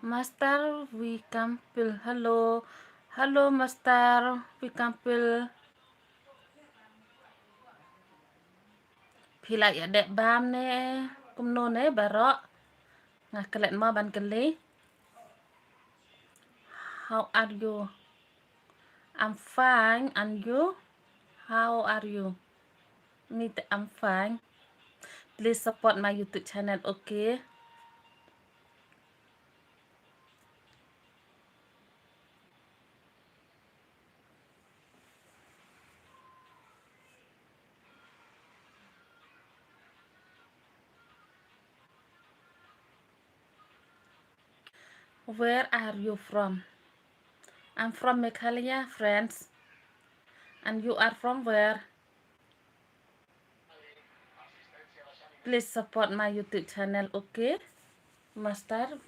Master Wikampil. Hello. Hello, Master Wikampil. Pila ya dek bam ne kumno ne barok. Ngah kelet mo ban keli. How are you? I'm fine. And you? How are you? Me, I'm fine. Please support my YouTube channel, okay? Where are you from? I'm from Meghalaya, friends. And you are from where? Please support my YouTube channel, okay? Master